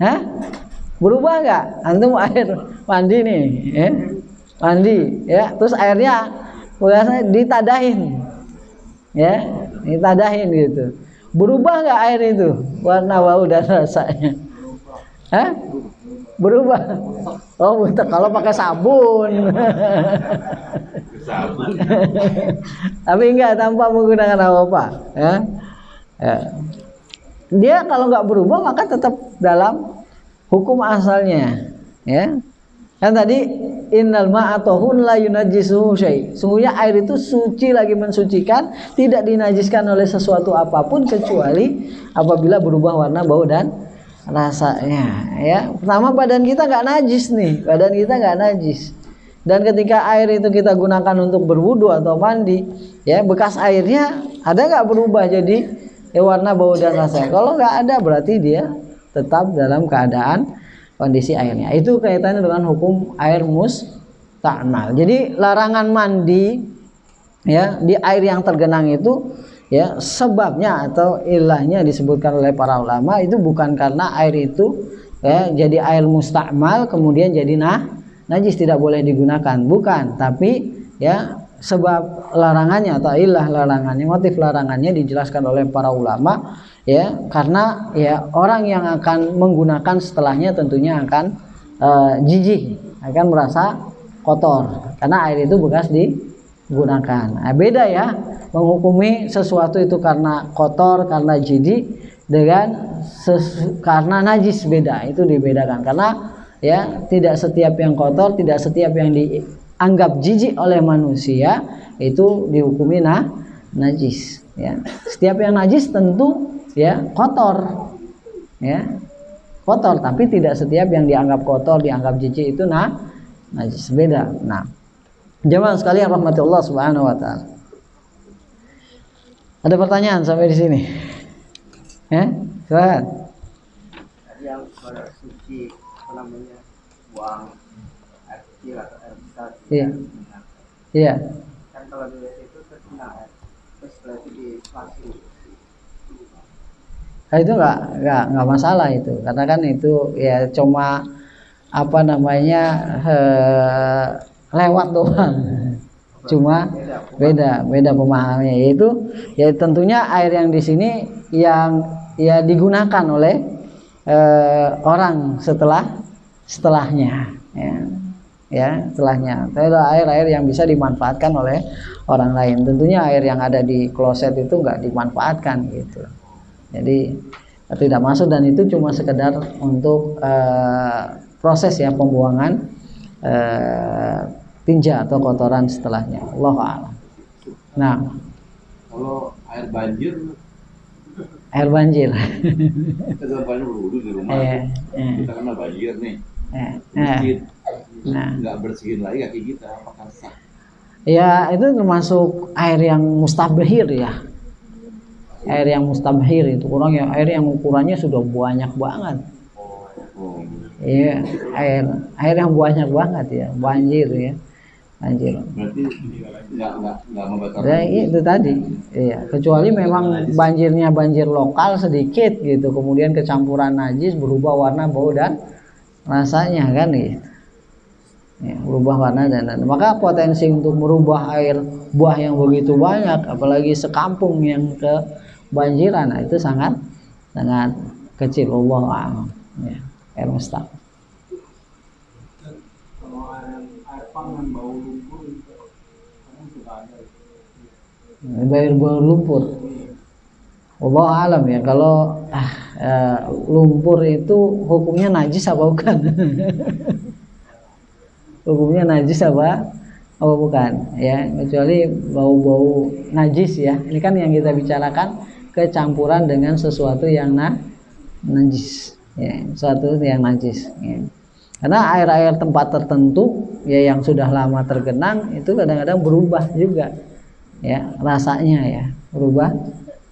Hah? Berubah enggak? Antum air mandi nih, ya? Mandi, ya. Terus airnya biasanya ditadahin, ya, ditadahin gitu. Berubah enggak air itu warna, bau dan rasanya? Hah? Berubah. Oh, kalau pakai sabun. Tapi enggak tanpa menggunakan apa-apa, ya. Ya. Dia kalau nggak berubah maka tetap dalam hukum asalnya, ya. Kan tadi innal ma'a tahun la yunajjisuhu syai'. Sungguhnya air itu suci lagi mensucikan, tidak dinajiskan oleh sesuatu apapun kecuali apabila berubah warna, bau dan rasanya, ya. Pertama, badan kita nggak najis nih, badan kita nggak najis. Dan ketika air itu kita gunakan untuk berwudu atau mandi, ya, bekas airnya ada nggak berubah jadi warna, bau dan rasanya? Kalau nggak ada berarti dia tetap dalam keadaan kondisi airnya. Itu kaitannya dengan hukum air musta'mal. Jadi larangan mandi ya di air yang tergenang itu ya sebabnya atau ilahnya disebutkan oleh para ulama itu bukan karena air itu ya jadi air musta'mal kemudian jadi najis tidak boleh digunakan, bukan, tapi ya sebab larangannya atau ilah larangannya, motif larangannya dijelaskan oleh para ulama ya karena ya orang yang akan menggunakan setelahnya tentunya akan jijik, akan merasa kotor karena air itu bekas gunakan. Nah, beda ya menghukumi sesuatu itu karena kotor, karena jijik dengan karena najis, beda. Itu dibedakan karena ya tidak setiap yang kotor, tidak setiap yang dianggap jijik oleh manusia itu dihukumi najis ya. Setiap yang najis tentu ya kotor. Ya. Kotor, tapi tidak setiap yang dianggap kotor, dianggap jijik itu najis, beda. Nah, jemaah sekalian rahmatullah subhanahu wa ta'ala. Ada pertanyaan sampai di sini? Ya, silakan. Yang bersuci apa namanya, buang air kecil atau air besar. Iya. Iya. Kan kalau di WC itu terkena air, terus setelah itu dipasang. Nah, itu nggak masalah itu, karena kan itu ya cuma apa namanya lewat doang. Cuma beda pemahamannya, yaitu ya tentunya air yang di sini yang ya digunakan oleh orang setelahnya ya setelahnya. Itu air yang bisa dimanfaatkan oleh orang lain. Tentunya air yang ada di kloset itu nggak dimanfaatkan gitu. Jadi tidak masuk, dan itu cuma sekedar untuk proses ya pembuangan tinja atau kotoran setelahnya. Allahu a'lam. Nah, Kalau air banjir, kita gampangnya berwudu di rumah. Kita kena banjir nih. Nah, nggak bersihin lagi kaki kita, apakah sah? Ya itu termasuk air yang mustabhir ya. Air yang mustabhir itu air yang ukurannya sudah banyak banget. Iya, air yang banyak banget ya, banjir ya. Banjir. Berarti nggak membatalkan. Ya, itu tadi. Iya, kecuali memang banjirnya banjir lokal sedikit gitu, kemudian kecampuran najis berubah warna, bau dan rasanya kan gitu. Ya, berubah warna dan maka potensi untuk merubah air buah yang begitu banyak, apalagi sekampung yang kebanjiran, itu sangat kecil. Allah a'lam. Ya, air mustaq. Kalau air pangan bau lumpur itu kadang suka ada. Air bau lumpur. Allah alam ya, kalau lumpur itu hukumnya najis apa bukan? Hukumnya najis apa bukan ya, kecuali bau-bau najis ya. Ini kan yang kita bicarakan kecampuran dengan sesuatu yang najis ya, sesuatu yang najis ya. Karena air-air tempat tertentu ya yang sudah lama tergenang itu kadang-kadang berubah juga ya rasanya ya, berubah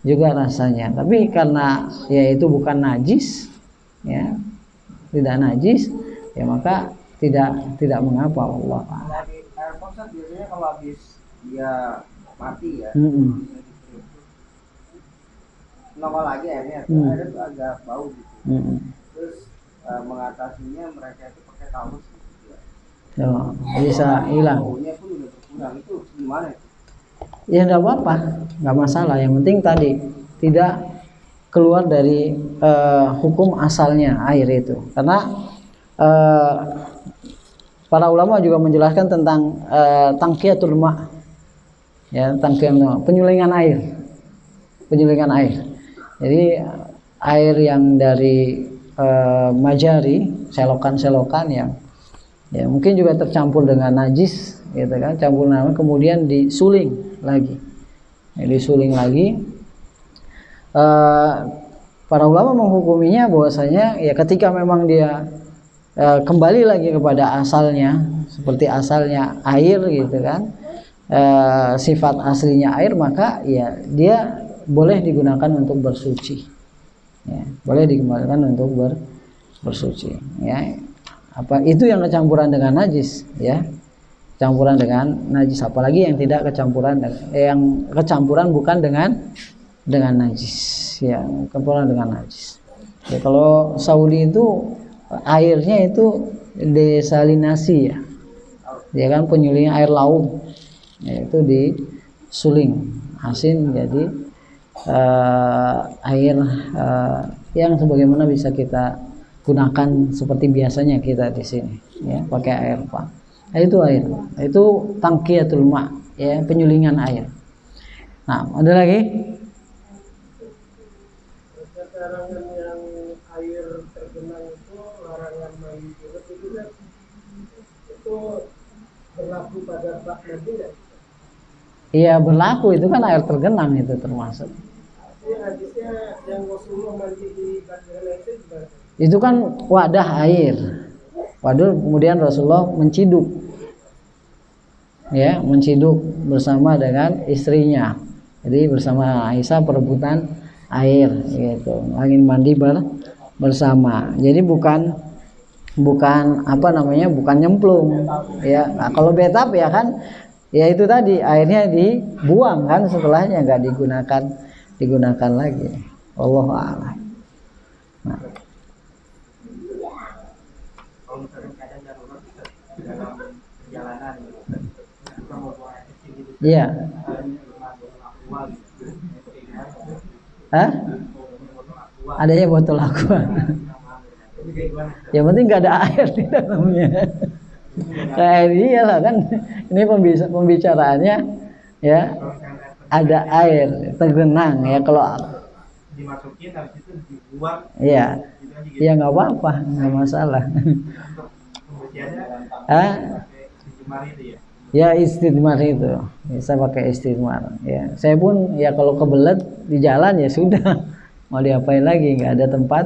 juga rasanya. Tapi karena ya itu bukan najis ya, tidak najis ya, maka tidak mengapa. Allah. Lagi air kosan biasanya kalau habis dia mati ya, nongol lagi airnya, airnya itu agak bau gitu. Terus mengatasinya mereka itu pakai tamus gitu ya. Bisa hilang. Baunya pun udah berkurang, itu gimana? Ya enggak apa-apa, enggak masalah. Yang penting tadi tidak keluar dari hukum asalnya air itu. Karena para ulama juga menjelaskan tentang tangkiyatul ma, ya, penyulingan air. Jadi air yang dari majari, selokan yang ya mungkin juga tercampur dengan najis, gitu kan, campur nama, kemudian disuling lagi. Para ulama menghukuminya bahwasanya ya ketika memang dia kembali lagi kepada asalnya, seperti asalnya air gitu kan, sifat aslinya air, maka ya dia boleh digunakan untuk bersuci ya, boleh dikembalikan untuk bersuci ya. Apa itu yang kecampuran dengan najis ya, campuran dengan najis, apalagi yang tidak kecampuran yang kecampuran bukan dengan najis ya, campuran dengan najis ya. Kalau Saudi itu airnya itu desalinasi ya kan, penyulingan air laut ya, itu disuling asin jadi air yang sebagaimana bisa kita gunakan seperti biasanya kita di sini ya, pakai air pak. Itu air, itu tangkiyatul ma ya, penyulingan air. Nah, ada lagi? Larangan yang air tergenang itu, larangan mandi junub itu kan, itu berlaku pada bak mandi nggak? Iya berlaku, itu kan air tergenang itu termasuk. Hadisnya yang Rasulullah mandi di bak genang itu gimana? Itu kan wadah air. Waduh, kemudian Rasulullah menciduk, ya, menciduk bersama dengan istrinya. Jadi bersama Aisyah perebutan air, gitu. Lagi mandi bersama. Jadi bukan apa namanya, bukan nyemplung, ya. Nah, kalau bathtub ya kan, ya itu tadi airnya dibuang kan, setelahnya nggak digunakan lagi. Wallahu a'lam. Nah. Kalau misalnya keadaan darurat dalam perjalanan, kita mau buang air kecil gitu. Iya. Hah? Adanya botol aqua. Yang penting nggak ada air di dalamnya. Kayak iyalah kan, ini pembicaraannya ya, ada air tergenang ya, kalau Dimasukin habis itu dibuang. iya, ya nggak apa-apa, nggak masalah. Pembersihannya dijemari itu ya. Ya istidmar itu bisa pakai istidmar ya. Saya pun ya kalau kebelet di jalan ya sudah, mau diapain lagi, nggak ada tempat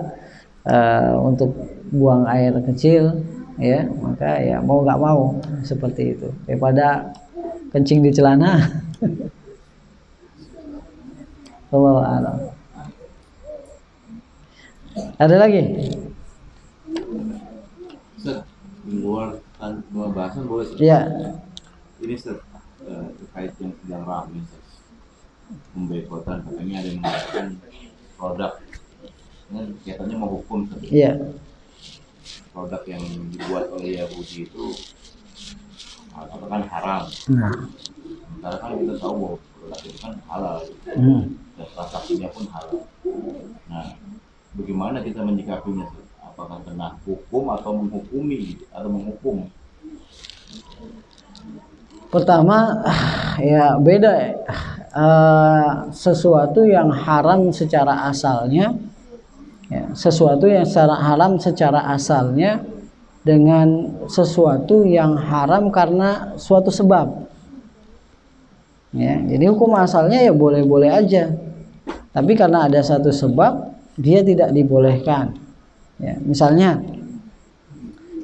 untuk buang air kecil ya, maka ya mau nggak mau seperti itu daripada kencing di celana. Wallahu a'lam. Ada lagi? Set, luar bahasan boleh. Ya. Ini terkait yang sedang ramai, pemboikotan, katanya ada yang mengatakan produk, kan katanya mau hukum Iya. produk yang dibuat oleh Yahudi itu katakan haram. Sementara kan kita tahu bahwa produk itu kan halal, dan transaksinya pun halal. Nah, bagaimana kita menyikapinya? Apakah kena hukum atau menghukumi atau menghukum? Pertama ya beda sesuatu yang haram secara asalnya ya, sesuatu yang secara haram secara asalnya dengan sesuatu yang haram karena suatu sebab ya. Jadi hukum asalnya ya boleh-boleh aja, tapi karena ada satu sebab dia tidak dibolehkan ya. Misalnya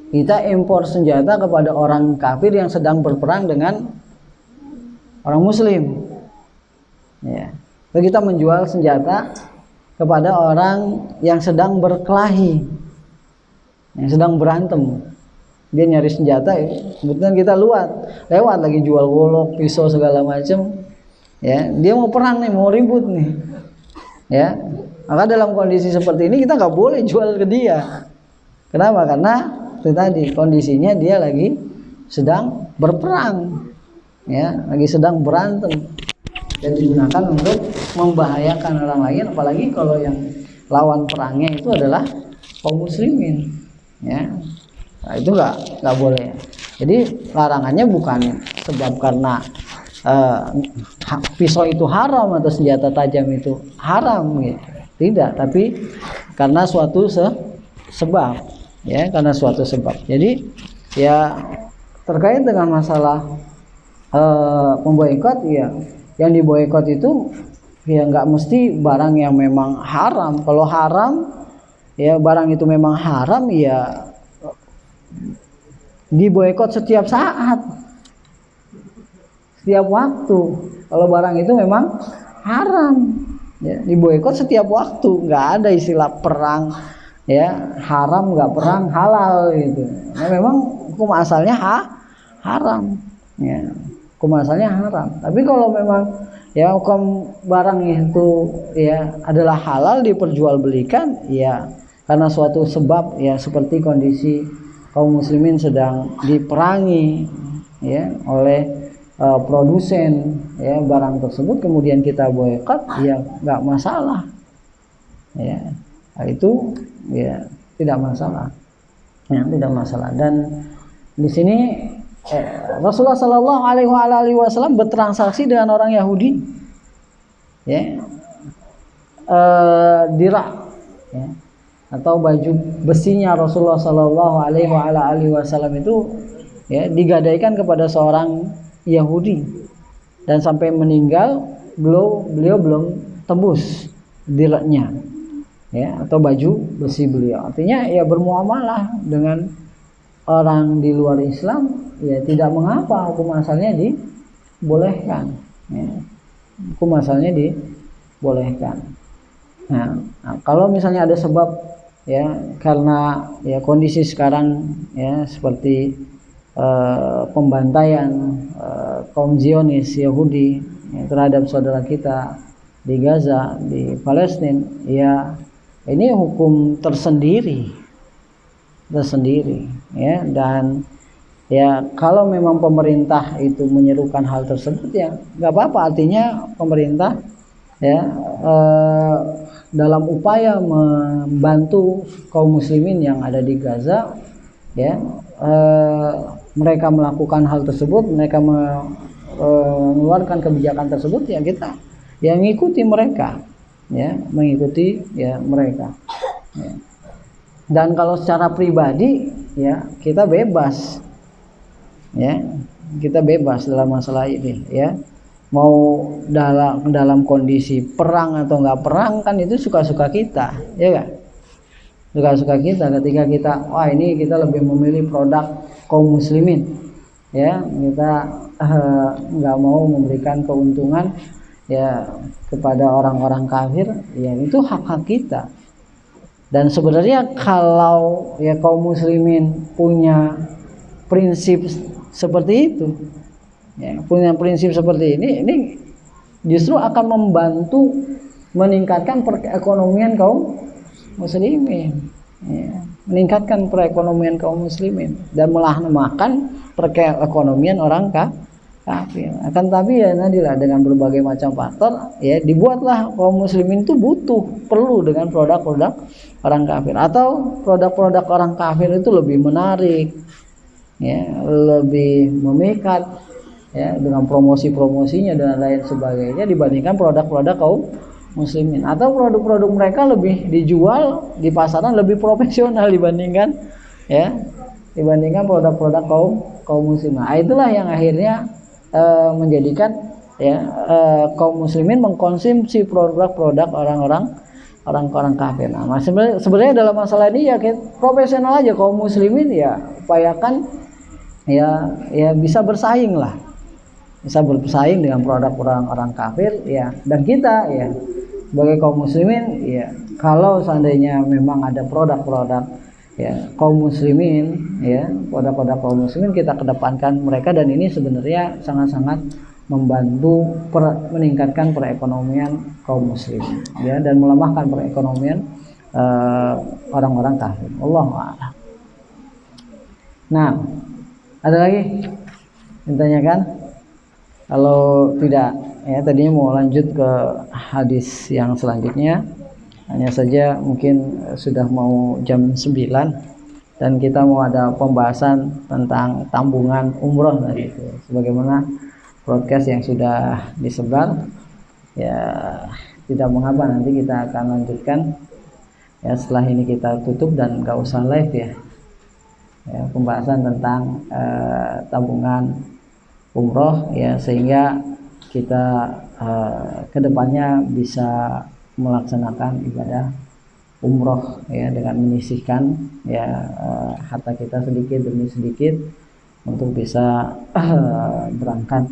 kita impor senjata kepada orang kafir yang sedang berperang dengan orang muslim ya. Lalu kita menjual senjata kepada orang yang sedang berkelahi, yang sedang berantem, dia nyari senjata ya. Kebetulan kita lewat lagi jual golok, pisau segala macam ya. Dia mau perang nih, mau ribut nih ya. Maka dalam kondisi seperti ini kita nggak boleh jual ke dia. Kenapa? Karena itu tadi kondisinya dia lagi sedang berperang ya, lagi sedang berantem, dan digunakan untuk membahayakan orang lain, apalagi kalau yang lawan perangnya itu adalah kaum muslimin ya. Nah, itu nggak boleh. Jadi larangannya bukan sebab karena pisau itu haram atau senjata tajam itu haram gitu. Tidak, tapi karena suatu sebab ya, karena suatu sebab. Jadi ya terkait dengan masalah memboikot ya, yang diboikot itu ya nggak mesti barang yang memang haram. Kalau haram ya, barang itu memang haram ya diboikot setiap saat, setiap waktu. Kalau barang itu memang haram ya, diboikot setiap waktu, nggak ada istilah perang ya, haram nggak perang halal gitu. Nah, memang hukum asalnya haram ya, hukum asalnya haram. Tapi kalau memang ya hukum barang itu ya adalah halal diperjualbelikan ya karena suatu sebab ya, seperti kondisi kaum muslimin sedang diperangi ya oleh produsen ya barang tersebut, kemudian kita boikot ya nggak masalah ya. Nah, itu ya tidak masalah ya, tidak masalah. Dan di sini Rasulullah Shallallahu Alaihi Wasallam bertransaksi dengan orang Yahudi, ya, dirak, ya, atau baju besinya Rasulullah Shallallahu Alaihi Wasallam itu, ya, digadaikan kepada seorang Yahudi, dan sampai meninggal beliau belum tebus diraknya, ya, atau baju besi beliau. Artinya ya bermuamalah dengan orang di luar Islam, ya tidak mengapa, hukum asalnya dibolehkan, ya. Hukum asalnya dibolehkan. Nah, kalau misalnya ada sebab, ya, karena ya kondisi sekarang, ya, seperti pembantaian kaum Zionis Yahudi, ya, terhadap saudara kita di Gaza, di Palestina, ya ini hukum tersendiri, ya. Dan ya kalau memang pemerintah itu menyerukan hal tersebut, ya nggak apa-apa. Artinya pemerintah, ya, dalam upaya membantu kaum muslimin yang ada di Gaza, ya, mereka melakukan hal tersebut, mereka mengeluarkan kebijakan tersebut, ya kita ya mengikuti mereka, ya, mengikuti, ya, mereka, ya. Dan kalau secara pribadi, ya kita bebas, ya, kita bebas dalam masalah ini, ya. Mau dalam kondisi perang atau nggak perang, kan itu suka-suka kita, ya kan? Suka-suka kita. Ketika kita, wah ini kita lebih memilih produk kaum muslimin, ya, kita nggak mau memberikan keuntungan, ya, kepada orang-orang kafir, ya itu hak-hak kita. Dan sebenarnya kalau ya kaum muslimin punya prinsip seperti itu, ya, punya prinsip seperti ini justru akan membantu meningkatkan perekonomian kaum muslimin, ya, meningkatkan perekonomian kaum muslimin dan melemahkan perekonomian orang kafir. Akan tapi ya nadilah dengan berbagai macam faktor, ya dibuatlah kaum muslimin itu perlu dengan produk-produk orang kafir, atau produk-produk orang kafir itu lebih menarik, ya, lebih memikat, ya, dengan promosi-promosinya dan lain sebagainya dibandingkan produk-produk kaum muslimin, atau produk-produk mereka lebih dijual di pasaran lebih profesional dibandingkan produk-produk kaum muslimin. Nah, itulah yang akhirnya menjadikan, ya, kaum muslimin mengkonsumsi produk-produk orang kafir. Nah, sebenarnya dalam masalah ini ya profesional aja kaum muslimin, ya upayakan, ya bisa bersaing lah, bisa bersaing dengan produk orang kafir, ya. Dan kita, ya, sebagai kaum muslimin, ya kalau seandainya memang ada produk-produk, ya, kaum muslimin, ya, produk-produk kaum muslimin kita kedepankan mereka, dan ini sebenarnya sangat-sangat membantu meningkatkan perekonomian kaum muslimin, ya, dan melemahkan perekonomian orang-orang kafir. Allahu a'lam. Nah, ada lagi ditanyakan? Kalau tidak, ya tadinya mau lanjut ke hadis yang selanjutnya, hanya saja mungkin sudah mau jam 9 dan kita mau ada pembahasan tentang tambungan umroh tadi itu. Sebagaimana broadcast yang sudah disebar, ya tidak mengapa, nanti kita akan lanjutkan, ya, setelah ini kita tutup dan gak usah live, ya, pembahasan tentang tabungan umroh, ya, sehingga kita kedepannya bisa melaksanakan ibadah umroh, ya, dengan menyisihkan, ya, harta kita sedikit demi sedikit untuk bisa berangkat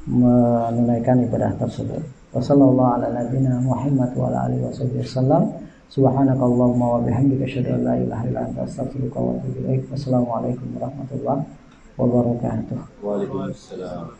menunaikan ibadah tersebut. Wassallallahu ala nabiyyina Muhammad wa ala alihi wasallam. Subhanakallahumma wa bihamdika asyhadu an la ilaha illa anta astaghfiruka wa atubu ilaik. Wassalamualaikum warahmatullahi wabarakatuh. Waalaikumsalam.